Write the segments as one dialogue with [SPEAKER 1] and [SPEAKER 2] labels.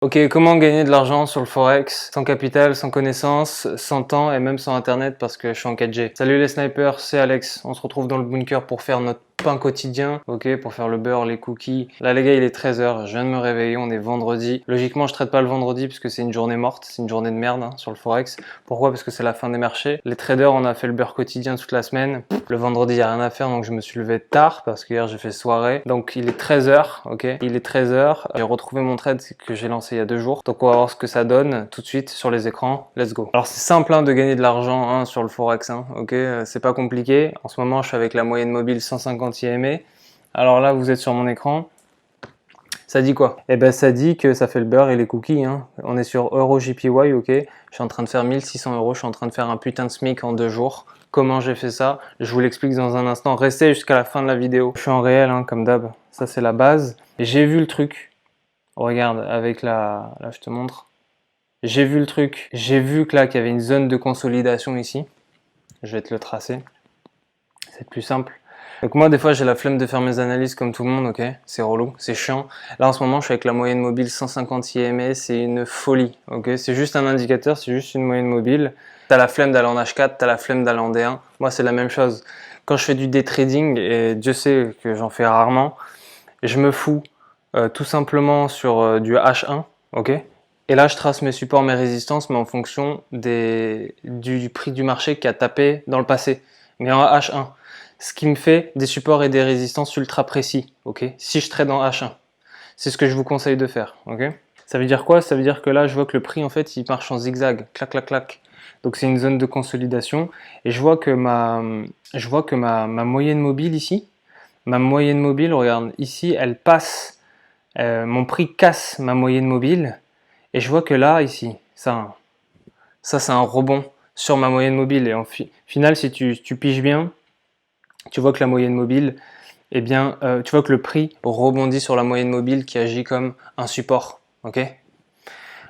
[SPEAKER 1] Ok, comment gagner de l'argent sur le Forex sans capital, sans connaissance, sans temps et même sans internet parce que je suis en 4G. Salut les snipers, c'est Alex. On se retrouve dans le bunker pour faire notre pain quotidien, ok, pour faire le beurre, les cookies. Là les gars, il est 13h, je viens de me réveiller, on est vendredi. Logiquement, je traite pas le vendredi parce que c'est une journée morte, c'est une journée de merde hein, sur le Forex. Pourquoi? Parce que c'est la fin des marchés. Les traders, on a fait le beurre quotidien toute la semaine. Le vendredi, il n'y a rien à faire, donc je me suis levé tard parce qu'hier j'ai fait soirée. Donc il est 13h, ok, il est 13h. J'ai retrouvé mon trade que j'ai lancé il y a 2 jours. Donc on va voir ce que ça donne tout de suite sur les écrans. Let's go. Alors c'est simple hein, de gagner de l'argent hein, sur le Forex, hein, ok, c'est pas compliqué. En ce moment, je suis avec la moyenne mobile 150 IMA. Alors là, vous êtes sur mon écran. Ça dit quoi? Eh ben ça dit que ça fait le beurre et les cookies. Hein. On est sur EuroJPY, ok. Je suis en train de faire 1600 euros. Je suis en train de faire un putain de SMIC en 2 jours. Comment j'ai fait ça? Je vous l'explique dans un instant. Restez jusqu'à la fin de la vidéo. Je suis en réel, hein, comme d'hab. Ça c'est la base. J'ai vu le truc. Regarde, avec la... Là, je te montre. J'ai vu le truc. J'ai vu que là, qu'il y avait une zone de consolidation ici. Je vais te le tracer. C'est plus simple. Donc moi des fois j'ai la flemme de faire mes analyses comme tout le monde, ok, c'est relou, c'est chiant. Là en ce moment je suis avec la moyenne mobile 150 IMA, c'est une folie, ok, c'est juste un indicateur, c'est juste une moyenne mobile. T'as la flemme d'aller en H4, t'as la flemme d'aller en D1, moi c'est la même chose. Quand je fais du day trading, et Dieu sait que j'en fais rarement, je me fous tout simplement sur du H1, ok. Et là je trace mes supports, mes résistances, mais en fonction du prix du marché qui a tapé dans le passé, mais en H1. Ce qui me fait des supports et des résistances ultra précis, ok, si je trade en H1. C'est ce que je vous conseille de faire, ok. Ça veut dire quoi? Ça veut dire que là, je vois que le prix, en fait, il marche en zigzag, clac, clac, clac. Donc c'est une zone de consolidation. Et je vois que ma moyenne mobile ici, ma moyenne mobile, regarde, ici, elle passe, mon prix casse ma moyenne mobile. Et je vois que là, ici, ça c'est un rebond sur ma moyenne mobile. Et en final, si tu piges bien, tu vois que la moyenne mobile, eh bien, tu vois que le prix rebondit sur la moyenne mobile qui agit comme un support, ok.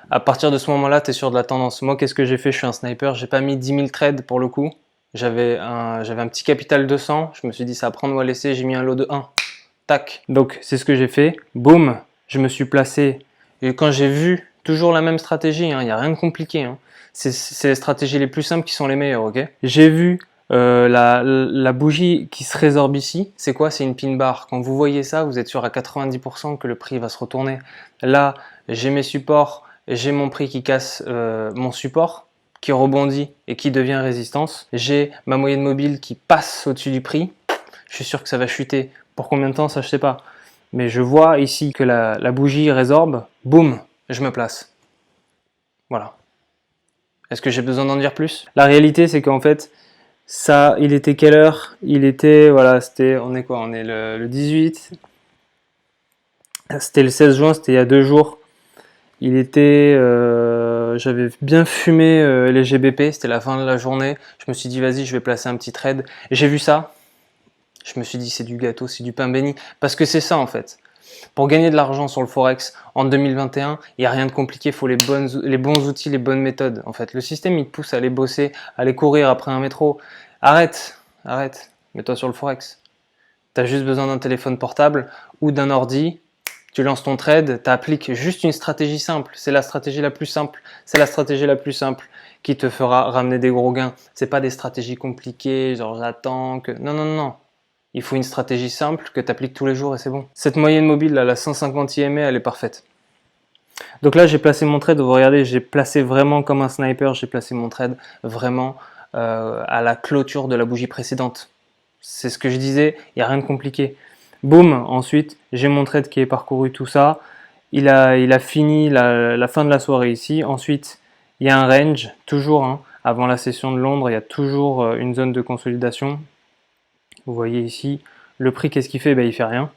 [SPEAKER 1] À partir de ce moment-là, tu es sur de la tendance. Moi, qu'est-ce que j'ai fait? Je suis un sniper, j'ai pas mis 10 000 trades pour le coup. J'avais un petit capital de 100, je me suis dit ça va prendre ou à laisser, j'ai mis un lot de 1. Tac. Donc, c'est ce que j'ai fait. Boum, je me suis placé. Et quand j'ai vu, toujours la même stratégie, il n'y a rien de compliqué. Hein. C'est les stratégies les plus simples qui sont les meilleures, ok. J'ai vu la bougie qui se résorbe ici, c'est quoi? C'est une pin bar. Quand vous voyez ça, vous êtes sûr à 90% que le prix va se retourner. Là, j'ai mes supports, j'ai mon prix qui casse mon support, qui rebondit et qui devient résistance. J'ai ma moyenne mobile qui passe au-dessus du prix. Je suis sûr que ça va chuter. Pour combien de temps, ça je sais pas. Mais je vois ici que la bougie résorbe. Boum, je me place. Voilà. Est-ce que j'ai besoin d'en dire plus? La réalité, c'est qu'en fait, ça, il était quelle heure? Il était, voilà, c'était, on est quoi? On est le 18. C'était le 16 juin, c'était il y a 2 jours. Il était, j'avais bien fumé les GBP, c'était la fin de la journée. Je me suis dit, vas-y, je vais placer un petit trade. J'ai vu ça. Je me suis dit, c'est du gâteau, c'est du pain béni. Parce que c'est ça, en fait. Pour gagner de l'argent sur le Forex en 2021, il n'y a rien de compliqué, il faut les bons outils, les bonnes méthodes. En fait, le système, il te pousse à aller bosser, à aller courir après un métro. Arrête, mets-toi sur le Forex. Tu as juste besoin d'un téléphone portable ou d'un ordi. Tu lances ton trade, tu appliques juste une stratégie simple. C'est la stratégie la plus simple. C'est la stratégie la plus simple qui te fera ramener des gros gains. C'est pas des stratégies compliquées, genre j'attends que... Non, non, non. Il faut une stratégie simple que tu appliques tous les jours et c'est bon. Cette moyenne mobile, là, la 150 IMA, elle est parfaite. Donc là, j'ai placé mon trade. Vous regardez, j'ai placé vraiment comme un sniper. J'ai placé mon trade vraiment à la clôture de la bougie précédente. C'est ce que je disais, il n'y a rien de compliqué. Boum, ensuite, j'ai mon trade qui est parcouru tout ça. Il a fini la fin de la soirée ici. Ensuite, il y a un range, toujours, hein, avant la session de Londres, il y a toujours une zone de consolidation. Vous voyez ici, le prix, qu'est-ce qu'il fait? Ben, il fait rien.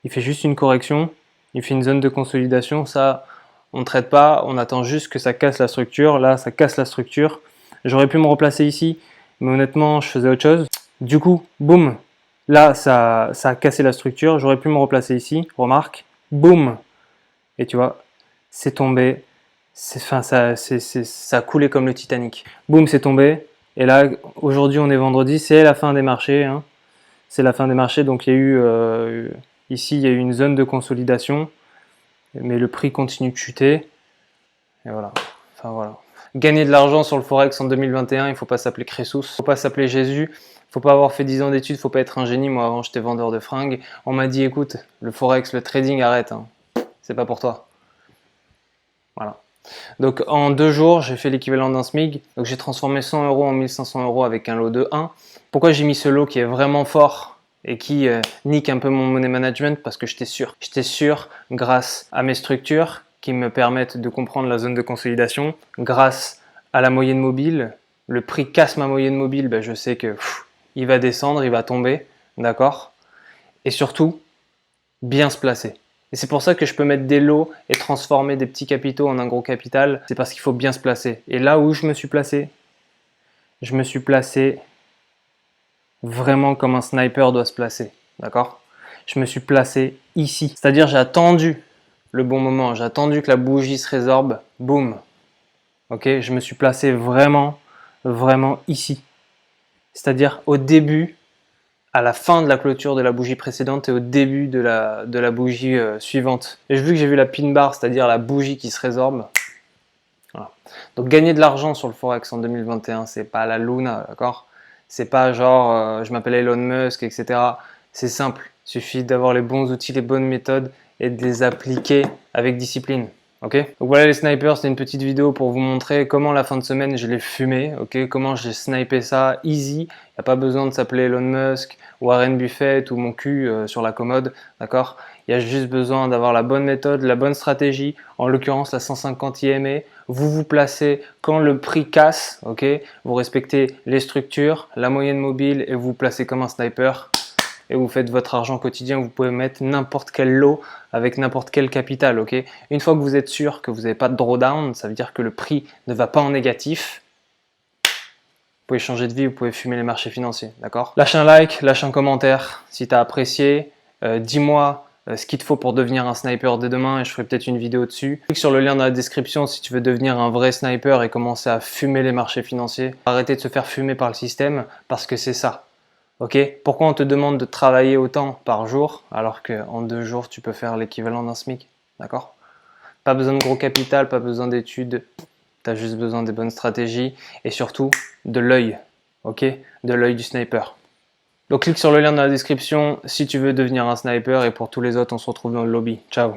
[SPEAKER 1] Il fait juste une correction. Il fait une zone de consolidation. Ça, on ne traite pas. On attend juste que ça casse la structure. Là, ça casse la structure. J'aurais pu me replacer ici, mais honnêtement, je faisais autre chose. Du coup, boum. Là, ça a cassé la structure. J'aurais pu me replacer ici. Remarque. Boum. Et tu vois, c'est tombé. Ça a coulé comme le Titanic. Boum, c'est tombé. Et là, aujourd'hui, on est vendredi, c'est la fin des marchés. Hein. C'est la fin des marchés, donc il y a eu, ici, il y a eu une zone de consolidation. mais le prix continue de chuter. Et voilà. Enfin voilà. Gagner de l'argent sur le Forex en 2021, il ne faut pas s'appeler Crésus, il ne faut pas s'appeler Jésus, il ne faut pas avoir fait 10 ans d'études, il ne faut pas être un génie. Moi avant j'étais vendeur de fringues. On m'a dit écoute, le Forex, le trading, arrête. Hein. C'est pas pour toi. Voilà. Donc en 2 jours, j'ai fait l'équivalent d'un SMIC. Donc j'ai transformé 100 € en 1500 € avec un lot de 1. Pourquoi j'ai mis ce lot qui est vraiment fort et qui nique un peu mon money management? Parce que j'étais sûr. J'étais sûr grâce à mes structures qui me permettent de comprendre la zone de consolidation. Grâce à la moyenne mobile, le prix casse ma moyenne mobile, ben je sais que il va descendre, il va tomber, d'accord? Et surtout, bien se placer. Et c'est pour ça que je peux mettre des lots et transformer des petits capitaux en un gros capital. C'est parce qu'il faut bien se placer. Et là où je me suis placé vraiment comme un sniper doit se placer. D'accord? Je me suis placé ici. C'est-à-dire j'ai attendu le bon moment. J'ai attendu que la bougie se résorbe. Boum. Ok? Je me suis placé vraiment ici. C'est-à-dire au début, à la fin de la clôture de la bougie précédente et au début de la bougie suivante. Et vu que j'ai vu la pin bar, c'est-à-dire la bougie qui se résorbe. Voilà. Donc gagner de l'argent sur le Forex en 2021, c'est pas la Luna, d'accord? C'est pas genre je m'appelle Elon Musk, etc. C'est simple, il suffit d'avoir les bons outils, les bonnes méthodes et de les appliquer avec discipline. Ok? Donc voilà les snipers, c'est une petite vidéo pour vous montrer comment la fin de semaine je l'ai fumé, ok? Comment j'ai snipé ça easy. Il n'y a pas besoin de s'appeler Elon Musk, Warren Buffett ou mon cul sur la commode, d'accord? Il y a juste besoin d'avoir la bonne méthode, la bonne stratégie, en l'occurrence la 150 IMA. Vous vous placez quand le prix casse, ok? Vous respectez les structures, la moyenne mobile et vous vous placez comme un sniper. Et vous faites votre argent quotidien, vous pouvez mettre n'importe quel lot avec n'importe quel capital, ok? Une fois que vous êtes sûr que vous n'avez pas de drawdown, ça veut dire que le prix ne va pas en négatif, vous pouvez changer de vie, vous pouvez fumer les marchés financiers, d'accord? Lâche un like, lâche un commentaire si tu as apprécié, dis-moi ce qu'il te faut pour devenir un sniper dès demain et je ferai peut-être une vidéo dessus. Clique sur le lien dans la description si tu veux devenir un vrai sniper et commencer à fumer les marchés financiers. Arrêtez de se faire fumer par le système parce que c'est ça. Ok, pourquoi on te demande de travailler autant par jour alors qu'en 2 jours tu peux faire l'équivalent d'un SMIC? D'accord? Pas besoin de gros capital, pas besoin d'études, tu as juste besoin des bonnes stratégies et surtout de l'œil, ok? De l'œil du sniper. Donc clique sur le lien dans la description si tu veux devenir un sniper et pour tous les autres on se retrouve dans le lobby. Ciao!